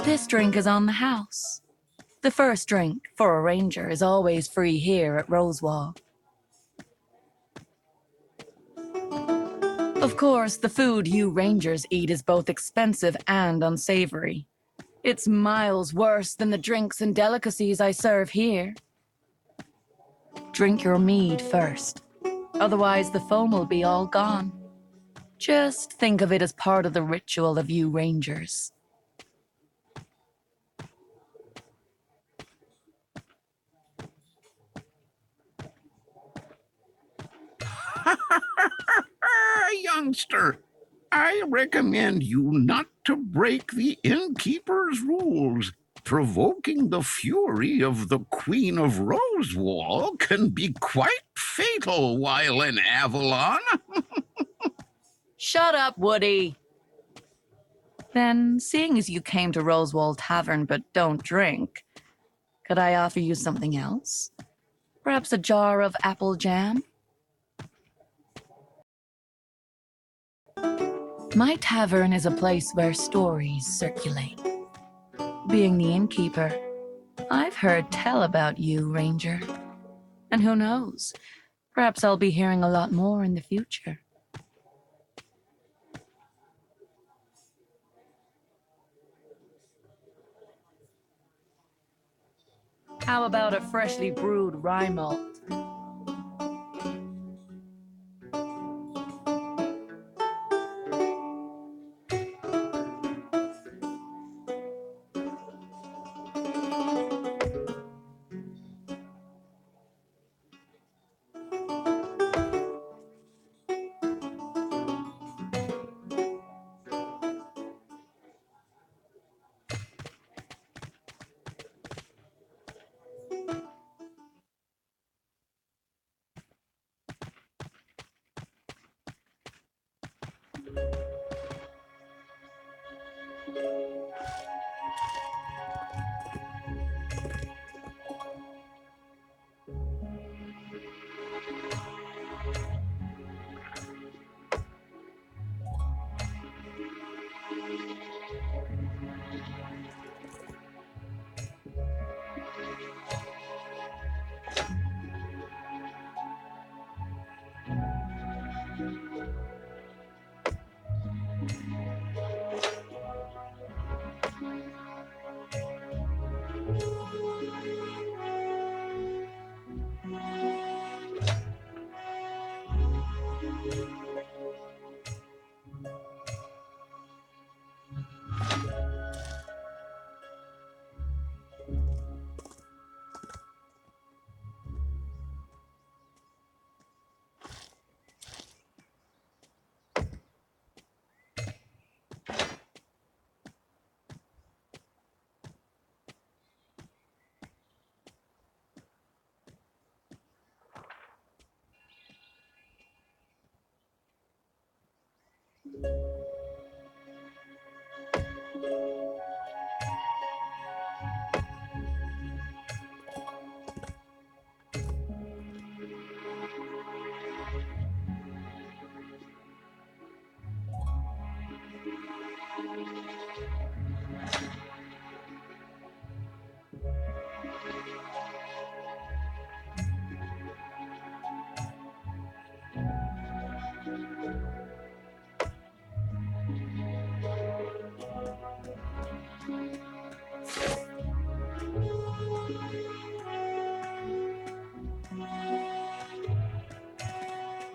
This drink is on the house. The first drink for a ranger is always free here at Rosewall. Of course, the food you rangers eat is both expensive and unsavory. It's miles worse than the drinks and delicacies I serve here. Drink your mead first. Otherwise, the foam will be all gone. Just think of it as part of the ritual of you rangers. Youngster, I recommend you not to break the innkeeper's rules. Provoking the fury of the Queen of Rosewall can be quite fatal while in Avalon. Shut up, Woody! Then, seeing as you came to Rosewall Tavern but don't drink, could I offer you something else? Perhaps a jar of apple jam? My tavern is a place where stories circulate. Being the innkeeper, I've heard tell about you, Ranger. And who knows, perhaps I'll be hearing a lot more in the future. How about a freshly brewed rye malt?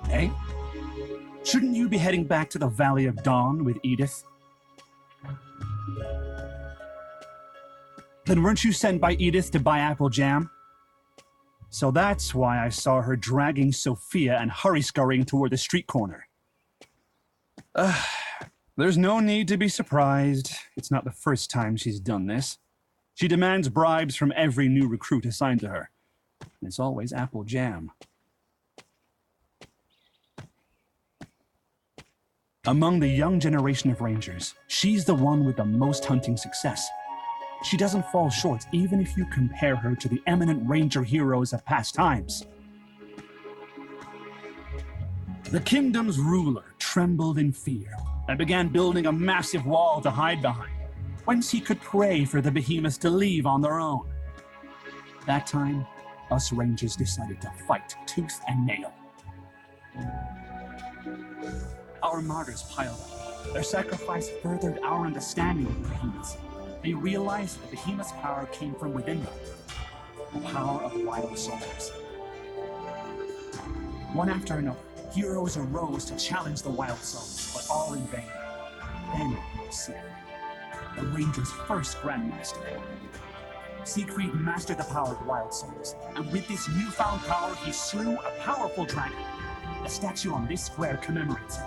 Hey? Shouldn't you be heading back to the Valley of Dawn with Edith? Then weren't you sent by Edith to buy apple jam? So that's why I saw her dragging Sophia and hurry-scurrying toward the street corner. There's no need to be surprised. It's not the first time she's done this. She demands bribes from every new recruit assigned to her. And it's always apple jam. Among the young generation of rangers, she's the one with the most hunting success. She doesn't fall short even if you compare her to the eminent ranger heroes of past times. The kingdom's ruler trembled in fear and began building a massive wall to hide behind. whence he could pray for the behemoths to leave on their own. That time, us Rangers decided to fight tooth and nail. Our martyrs piled up. Their sacrifice furthered our understanding of the behemoths. They realized the behemoth's power came from within them, the power of wild souls. One after another, heroes arose to challenge the wild souls, but all in vain. Then, Siegfried, the Rangers' first Grandmaster. Siegfried mastered the power of wild souls, and with this newfound power, he slew a powerful dragon. A statue on this square commemorates it.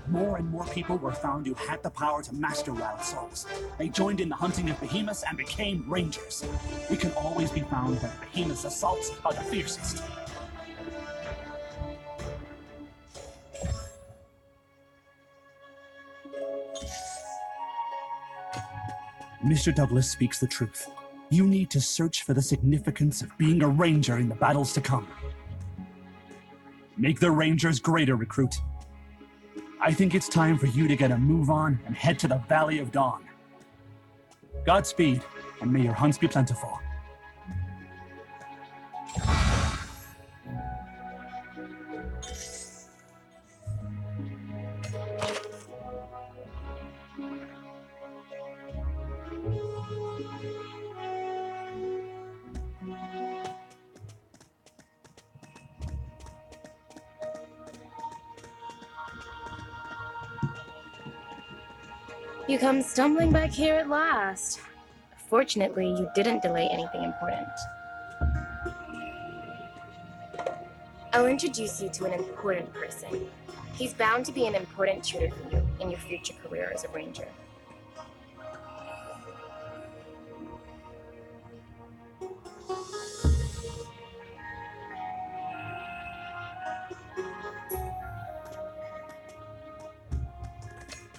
More and more people were found who had the power to master wild souls. They joined in the hunting of behemoths and became Rangers. We can always be found when behemoths' assaults are the fiercest. Mr. Douglas speaks the truth. You need to search for the significance of being a Ranger in the battles to come. Make the Rangers greater, recruit. I think it's time for you to get a move on and head to the Valley of Dawn. Godspeed, and may your hunts be plentiful. You come stumbling back here at last. Fortunately, you didn't delay anything important. I'll introduce you to an important person. He's bound to be an important tutor for you in your future career as a ranger.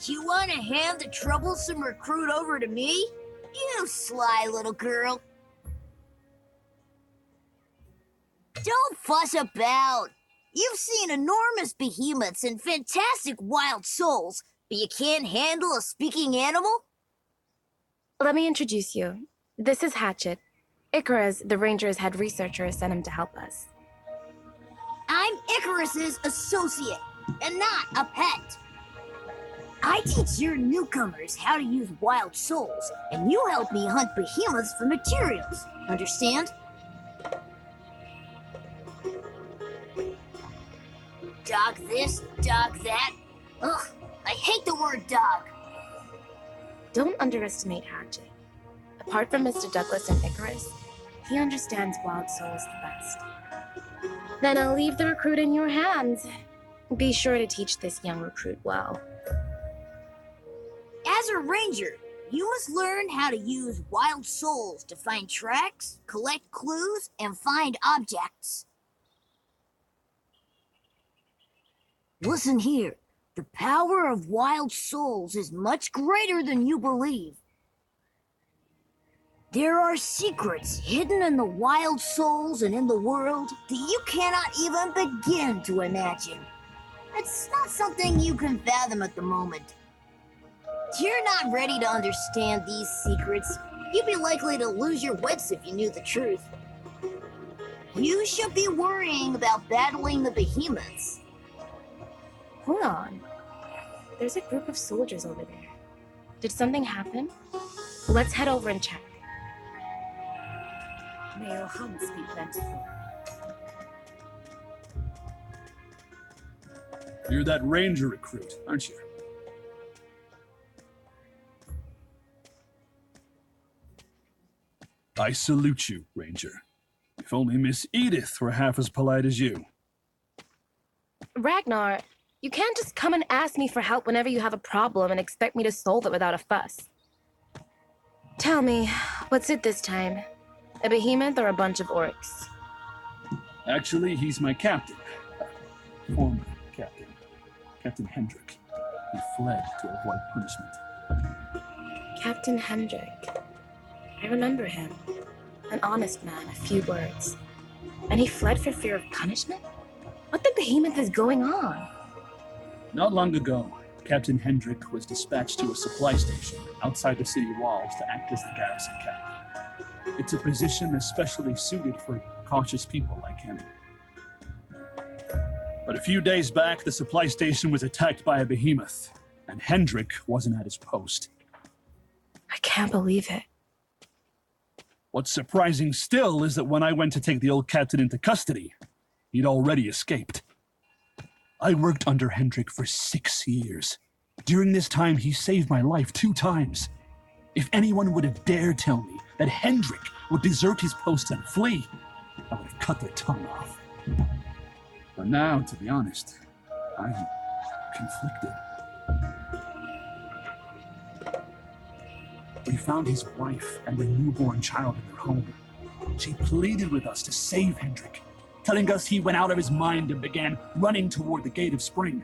You want to hand the troublesome recruit over to me? You sly little girl. Don't fuss about. You've seen enormous behemoths and fantastic wild souls, but you can't handle a speaking animal? Let me introduce you. This is Hatchet. Icarus, the Rangers' head researcher, sent him to help us. I'm Icarus's associate, and not a pet. I teach your newcomers how to use wild souls, and you help me hunt behemoths for materials. Understand? Dog this, dog that. Ugh, I hate the word dog. Don't underestimate Hatchet. Apart from Mr. Douglas and Icarus, he understands wild souls the best. Then I'll leave the recruit in your hands. Be sure to teach this young recruit well. As a ranger, you must learn how to use wild souls to find tracks, collect clues, and find objects. Listen here. The power of wild souls is much greater than you believe. There are secrets hidden in the wild souls and in the world that you cannot even begin to imagine. It's not something you can fathom at the moment. If you're not ready to understand these secrets, you'd be likely to lose your wits if you knew the truth. You should be worrying about battling the behemoths. Hold on. There's a group of soldiers over there. Did something happen? Let's head over and check. May your hunts be plentiful. You're that Ranger recruit, aren't you? I salute you, Ranger. If only Miss Edith were half as polite as you. Ragnar, you can't just come and ask me for help whenever you have a problem and expect me to solve it without a fuss. Tell me, what's it this time? A behemoth or a bunch of orcs? Actually, he's my captain. Former captain. Captain Hendrik. He fled to avoid punishment. Captain Hendrik. I remember him. An honest man, a few words. And he fled for fear of punishment? What the behemoth is going on? Not long ago, Captain Hendrik was dispatched to a supply station outside the city walls to act as the garrison captain. It's a position especially suited for cautious people like him. But a few days back, the supply station was attacked by a behemoth, and Hendrik wasn't at his post. I can't believe it. What's surprising still is that when I went to take the old captain into custody, he'd already escaped. I worked under Hendrik for 6 years. During this time, he saved my life 2 times. If anyone would have dared tell me that Hendrik would desert his post and flee, I would have cut their tongue off. But now, to be honest, I'm conflicted. We found his wife and the newborn child in their home. She pleaded with us to save Hendrik, telling us he went out of his mind and began running toward the Gate of Spring.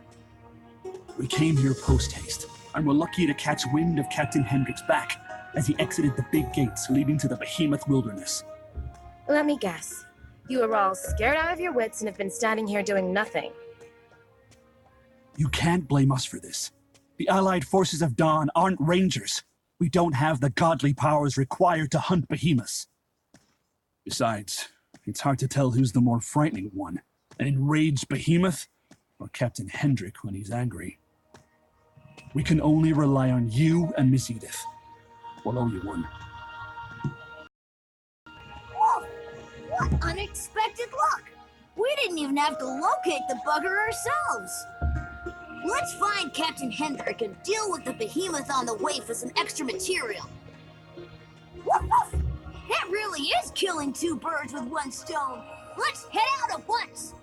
We came here post-haste, and were lucky to catch wind of Captain Hendrik's back as he exited the big gates leading to the Behemoth Wilderness. Let me guess. You were all scared out of your wits and have been standing here doing nothing. You can't blame us for this. The Allied forces of Dawn aren't Rangers. We don't have the godly powers required to hunt behemoths. Besides, it's hard to tell who's the more frightening one, an enraged behemoth or Captain Hendrik when he's angry. We can only rely on you and Miss Edith. We'll owe you one. Whoa! What unexpected luck! We didn't even have to locate the bugger ourselves. Let's find Captain Hendrik and deal with the behemoth on the way for some extra material. Woof woof! That really is killing 2 birds with 1 stone. Let's head out at once.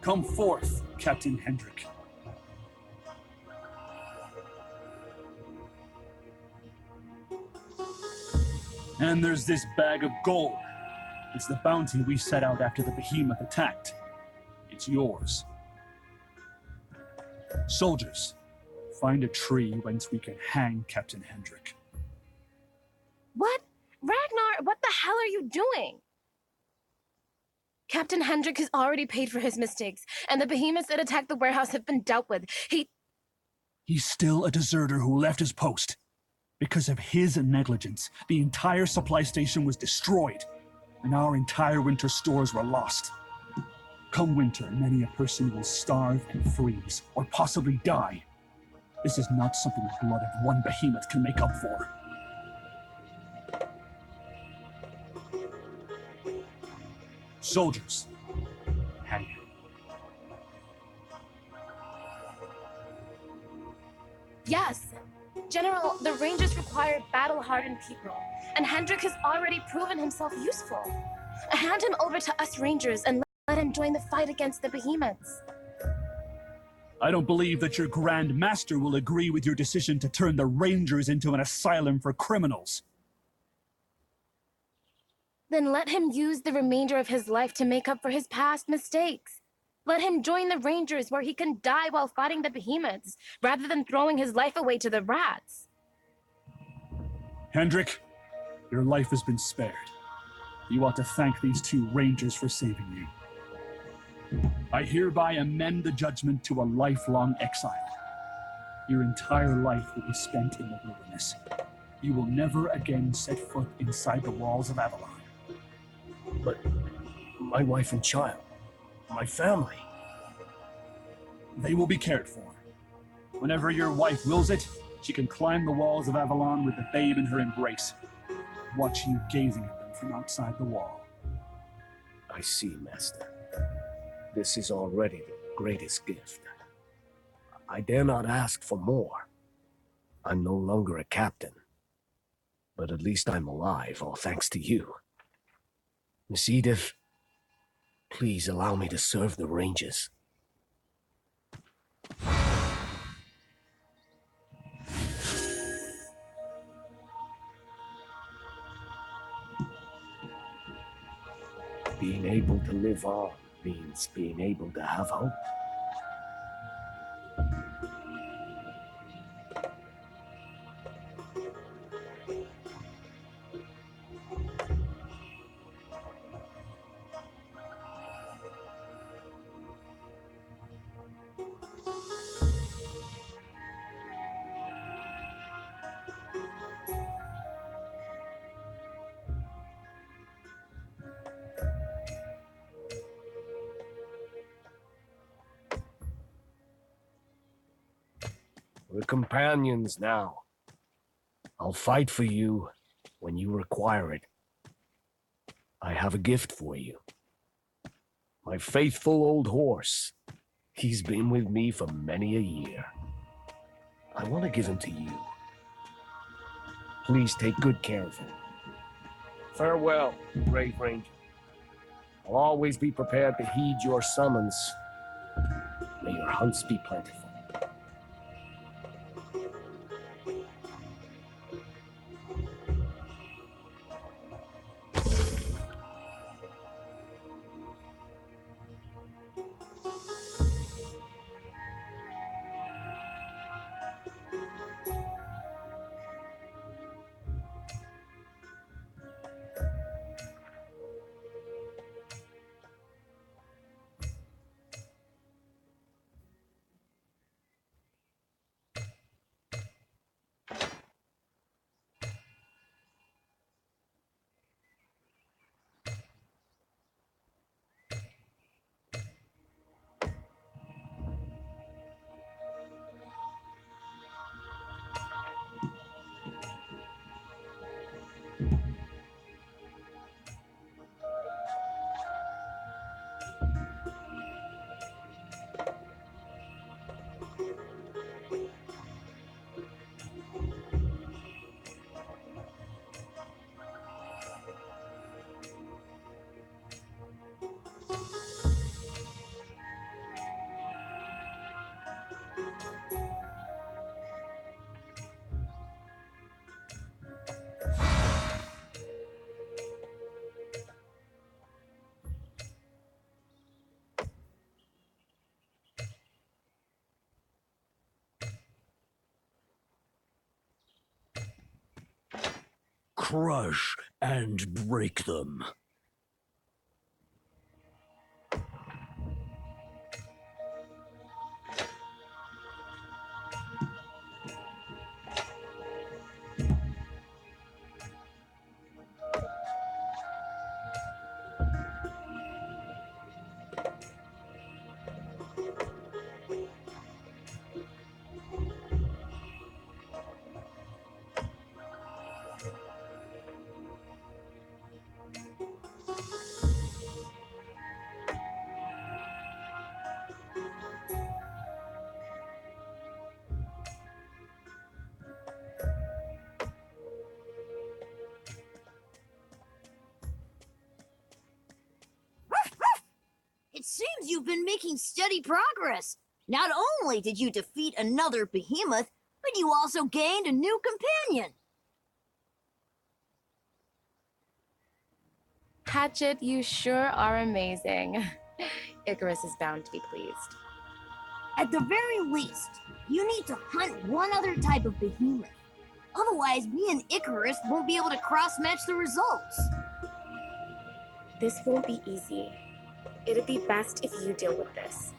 Come forth, Captain Hendrik. And there's this bag of gold. It's the bounty we set out after the behemoth attacked. It's yours. Soldiers, find a tree whence we can hang Captain Hendrik. What? Ragnar, what the hell are you doing? Captain Hendrik has already paid for his mistakes, and the behemoths that attacked the warehouse have been dealt with. He's still a deserter who left his post. Because of his negligence, the entire supply station was destroyed, and our entire winter stores were lost. Come winter, many a person will starve and freeze, or possibly die. This is not something the blood of one behemoth can make up for. Soldiers, hang him. Yes! General, the Rangers require battle-hardened people, and Hendrik has already proven himself useful. Hand him over to us Rangers and let him join the fight against the behemoths. I don't believe that your Grand Master will agree with your decision to turn the Rangers into an asylum for criminals. Then let him use the remainder of his life to make up for his past mistakes. Let him join the Rangers where he can die while fighting the behemoths, rather than throwing his life away to the rats. Hendrik, your life has been spared. You ought to thank these two Rangers for saving you. I hereby amend the judgment to a lifelong exile. Your entire life will be spent in the wilderness. You will never again set foot inside the walls of Avalon. But my wife and child, my family. They will be cared for. Whenever your wife wills it, she can climb the walls of Avalon with the babe in her embrace. Watch you gazing at them from outside the wall. I see, Master. This is already the greatest gift. I dare not ask for more. I'm no longer a captain. But at least I'm alive, all thanks to you. Miss Edith, please allow me to serve the Rangers. Being able to live on means being able to have hope. We're companions now. I'll fight for you when you require it. I have a gift for you. My faithful old horse. He's been with me for many a year. I want to give him to you. Please take good care of him. Farewell, brave Ranger. I'll always be prepared to heed your summons. May your hunts be plentiful. crush and break them. It seems you've been making steady progress. Not only did you defeat another behemoth, but you also gained a new companion. Hatchet, you sure are amazing. Icarus is bound to be pleased. At the very least, you need to hunt one other type of behemoth. Otherwise, me and Icarus won't be able to cross-match the results. This won't be easy. It'd be best if you deal with this.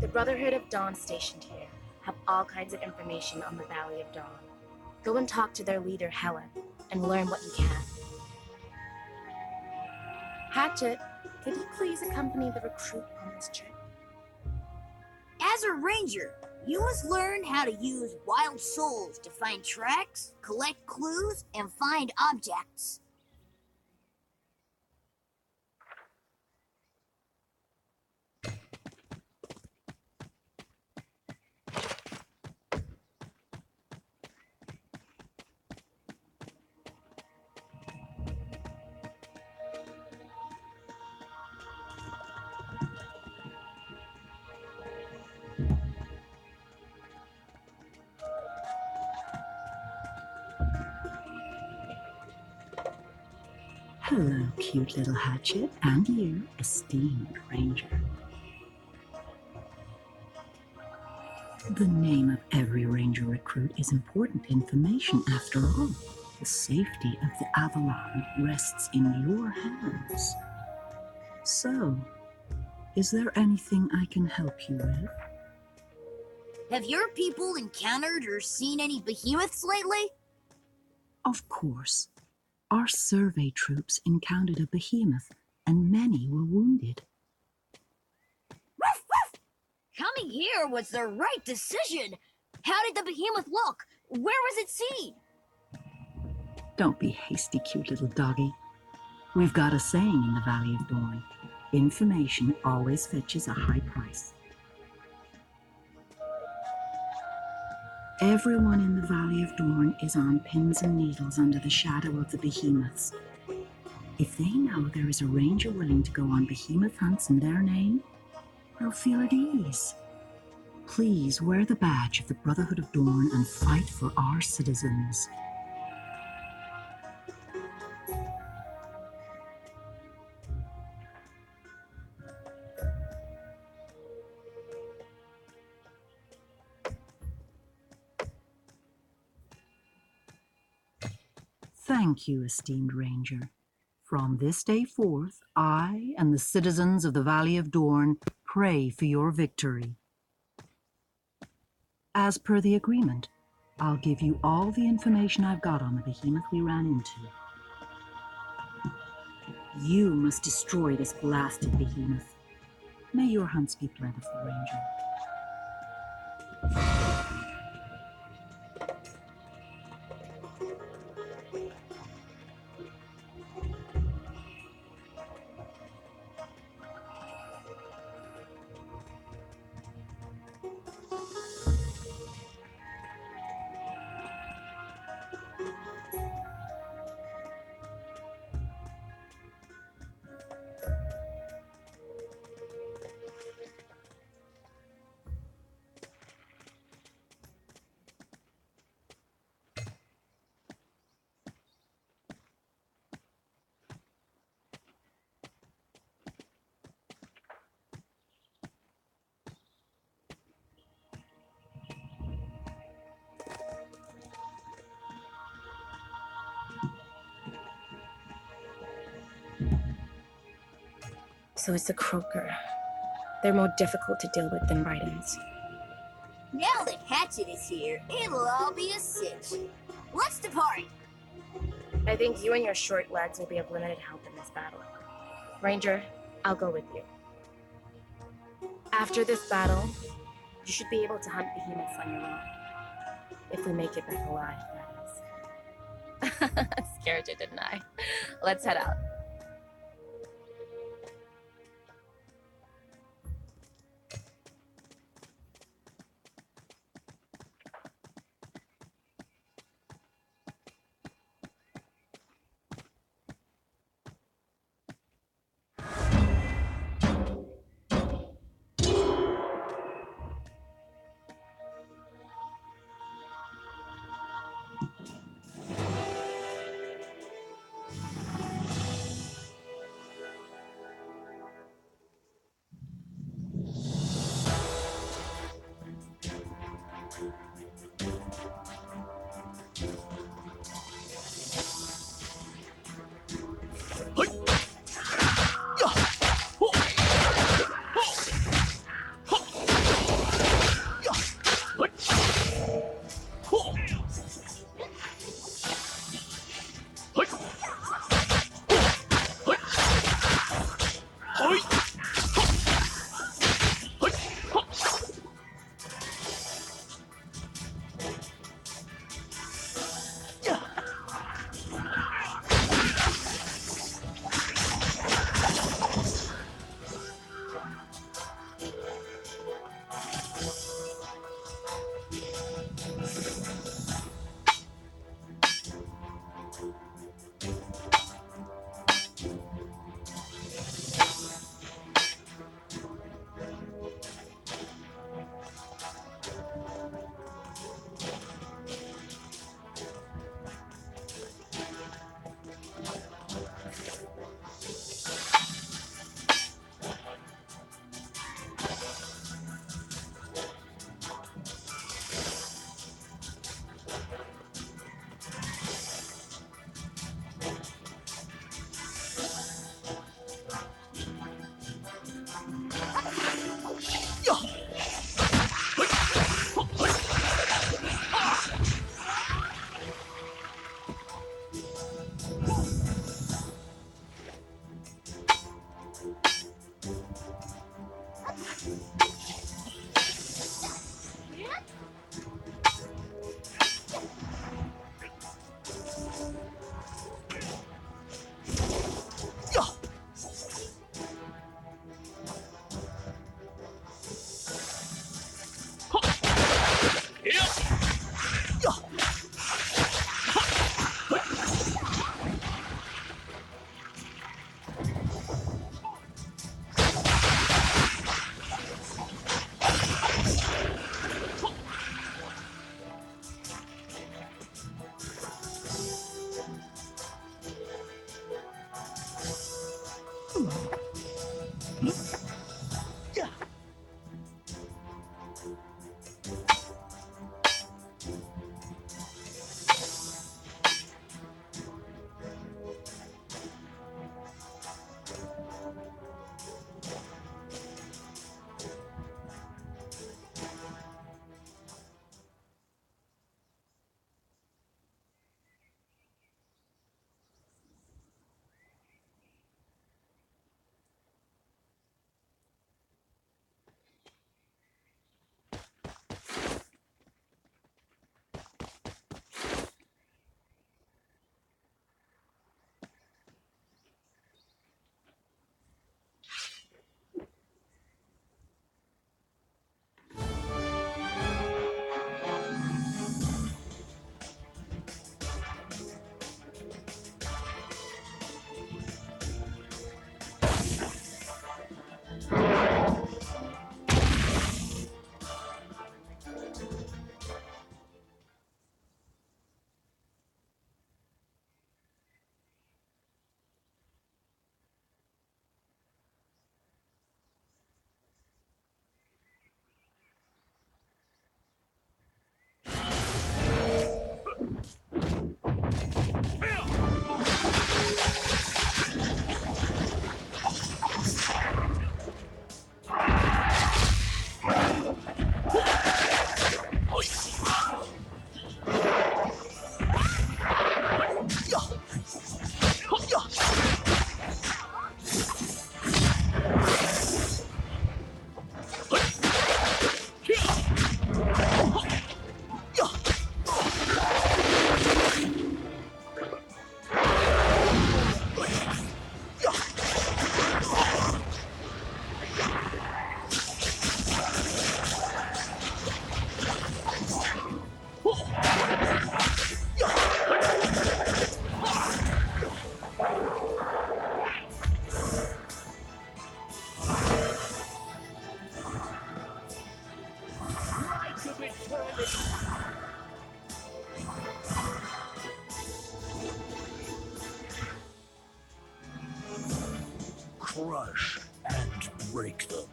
The Brotherhood of Dawn stationed here have all kinds of information on the Valley of Dawn. Go and talk to their leader, Helen, and learn what you can. Hatchet, could you please accompany the recruit on this trip? As a ranger, you must learn how to use wild souls to find tracks, collect clues, and find objects. Hello, cute little Hatchet, and you, esteemed Ranger. The name of every Ranger recruit is important information after all. The safety of the Avalon rests in your hands. So, is there anything I can help you with? Have your people encountered or seen any behemoths lately? Of course. Our survey troops encountered a behemoth, and many were wounded. Ruff, ruff! Coming here was the right decision. How did the behemoth look? Where was it seen? Don't be hasty, cute little doggy. We've got a saying in the Valley of Dawn. Information always fetches a high price. Everyone in the Valley of Dawn is on pins and needles under the shadow of the behemoths. If they know there is a ranger willing to go on behemoth hunts in their name, they'll feel at ease. Please wear the badge of the Brotherhood of Dawn and fight for our citizens. Thank you, esteemed Ranger. From this day forth, I and the citizens of the Valley of Dawn pray for your victory. As per the agreement, I'll give you all the information I've got on the behemoth we ran into. You must destroy this blasted behemoth. May your hunts be plentiful, Ranger. So it's a croaker. They're more difficult to deal with than Britons. Now that Hatchet is here, it'll all be a cinch. Let's depart. I think you and your short legs will be of limited help in this battle. Ranger, I'll go with you. After this battle, you should be able to hunt behemoths on your own. If we make it back alive, that is. Scared you, didn't I? Let's head out. crush and break them.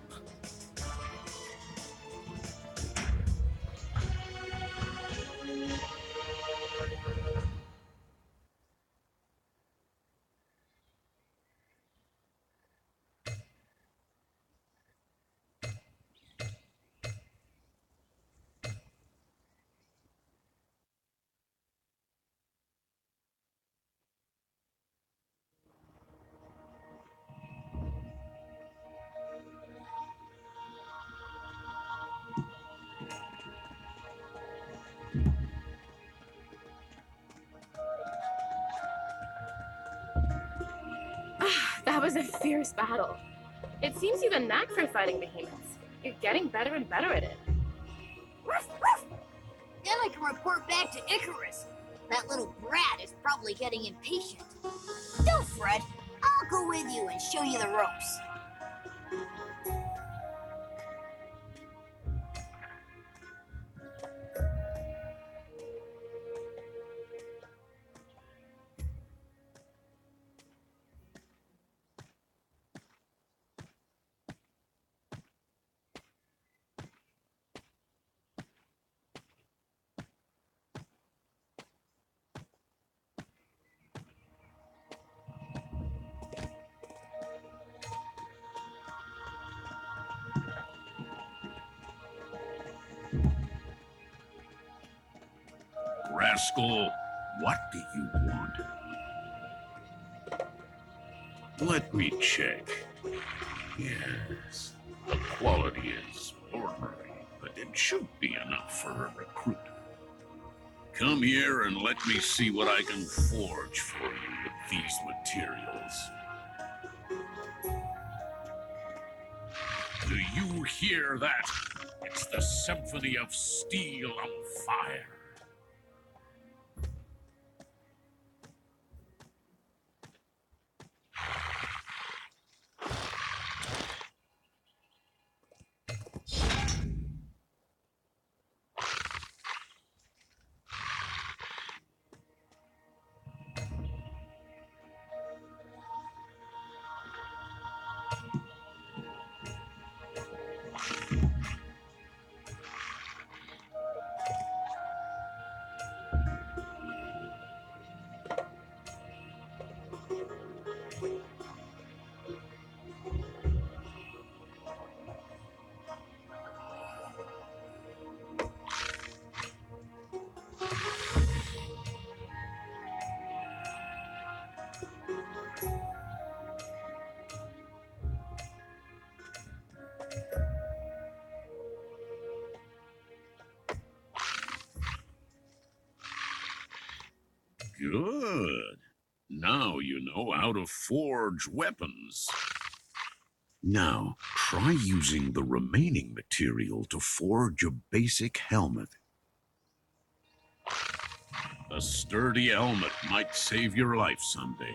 That was a fierce battle. It seems you've a knack for fighting behemoths. You're getting better and better at it. Ruff, ruff. Then I can report back to Icarus. That little brat is probably getting impatient. Don't fret. I'll go with you and show you the ropes. Rascal, what do you want? Let me check. Yes, the quality is ordinary, but it should be enough for a recruit. Come here and let me see what I can forge for you with these materials. Do you hear that? It's the symphony of steel on fire. Good. Now you know how to forge weapons. Now, try using the remaining material to forge a basic helmet. A sturdy helmet might save your life someday.